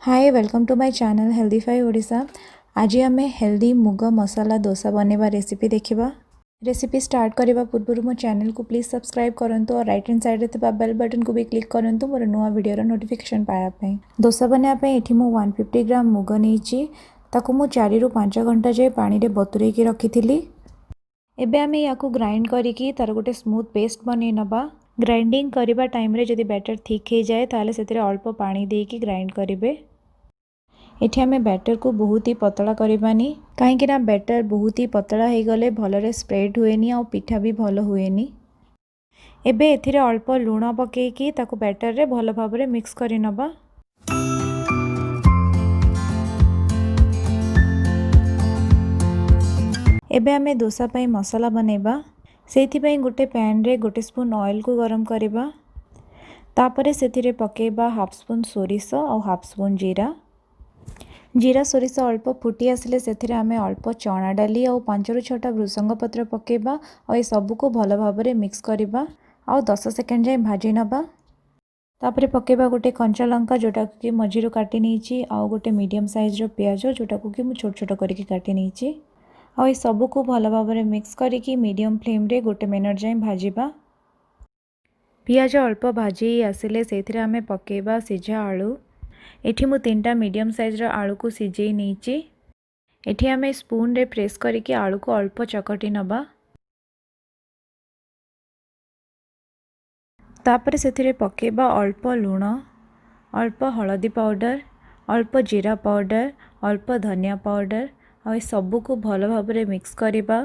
Hi welcome to my channel healthify Odisha. आज आम healthy मुग मसाला डोसा बनवा रेसिपी देखा। रेसिपी स्टार्ट करने पूर्व मो चैनल को प्लीज सब्सक्राइब करूँ और राइट हैंड साइड थे बेल बटन को भी क्लिक करूँ मोर नुआ वीडियो नोटिफिकेशन पाइबापी। डोसा बनवाई ये 150 ग्राम मुग नहीं मु 4 ରୁ 5 घंटा जाए पानी रे बतुरे रखी। एबे आमे याकू ग्राइंड करिकी तार गोटे स्मूथ पेस्ट बनै नबा। ग्राइंडिंग करबा टाइम रे जदि बैटर थिक हो जाए ताले सेतिरे अल्प पानी देकी ग्राइंड करिवे। एठी आमे बैटर को बहुत ही पतला करबानी कहीं ना बैटर बहुत ही पतला हो गले भलरे स्प्रेड हुएनी और पिठा भी भल हुएनी। एबे एथिरे अल्प लूण पकेकी ताकू बैटर रे भल भाबरे मिक्स करि नबा। एबे आमे डोसा पई मसाला बनेबा। सेथि पई गोटे पैन रे गोटे स्पून ऑयल को गरम करिबा। तापरे सेथिरे पकेबा हाफ स्पून सोरिष और हाफ स्पून जीरा। जीरा सोरिष अल्प फुटी आसिले सेथिरे आमे अल्प चना डाली और 5 ରୁ 6टा भृसंग पत्र पकेबा और ये सब को भल भाबरे मिक्स करिबा और 10 सेकेंड जाए भाजी नबा। तापरे पकेबा गोटे कंचा लंका जोटा कि मझिरो काटी नहींची और गोटे मीडियम साइज रो प्याज जोटा को कि मु छोट छोट करके काटी नहींची और ये सब को भल भाबरे मिक्स करिकी मीडियम फ्लेम रे गोटे मिनट जाए भाजीबा। पियाज अल्प भाजी आसिले सेथिरे आमे पकेबा सिझा आलू। एठी मु 3टा मीडियम साइज रो आलू को सिझेई नहींची। एठी आमे स्पून रे प्रेस करिकी आलू को अल्प चकटी नबा। तापरे सेथिरे पकेबा अल्प लूण, अल्प हळदी पाउडर, अल्प जीरा पाउडर, अल्प धनिया पाउडर और ये सब को भल भाबरे मिक्स करिबा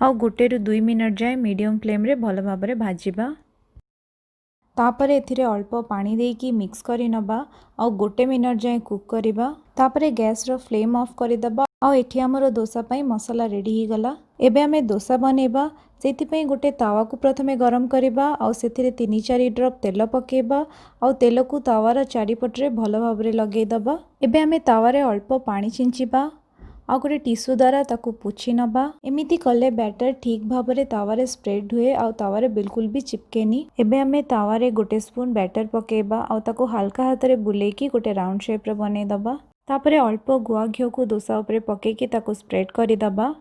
और 1 ରୁ 2 मिनट जाए मीडियम फ्लेम रे भल भाबरे भाजीबा। तापरे एथिरे अल्प पानी देकी मिक्स करि नबा और 1 मिनट जाए कुक करिबा। तापरे गैस रो फ्लेम ऑफ करि दबा और एठी हमरो डोसा पई मसाला रेडी ही गला। एबे हमें डोसा बनेबा सेति पई गोटे तावा को प्रथमे गरम करिबा और सेथिरे 3-4 ड्रॉप तेल पकेबा और तेल को तावार चारिपटरे भल भाबरे लगे दबा। एबे हमें तावारे अल्प पानी छिंचिबा और गोटे टिश्यू द्वारा ताकू पोछि नबा। एमिति कले बैटर ठीक भाबरे तावारे स्प्रेड हुए और तावारे बिल्कुल भी चिपकेनी। एबे हमें तावारे गोटे स्पून बैटर पकेबा और ताकू हल्का हाथ रे बुलेकी गोटे राउंड शेप रे बने दबा। तापरे अल्प गुआ घियो को डोसा उपरे पकेकी ताकू स्प्रेड करि दबा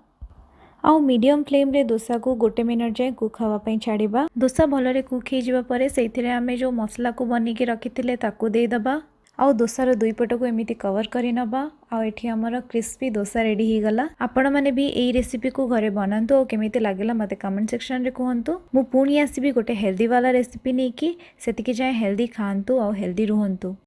और मीडियम फ्लेम रे डोसा को 1 मिनट जाए कुक हवा पई छाड़िबा। डोसा भलरे कुक हो जिबा परे सेथिरे आमे जो मसला को बनेकी रखिथिले ताकू दे दबा और डोसार दुई पट को एमिति कवर करि नबा और एठी हमर क्रिस्पी डोसा रेडी ही गला। आपण माने भी एई रेसिपी को घरे बनांतु और केमिति लागला मते कमेंट सेक्शन रे कहंतु। मु पुणी आसीबी गोटे हेल्दी वाला रेसिपी नेकी सेतिके जाए हेल्दी खांतु और हेल्दी रुहंतु।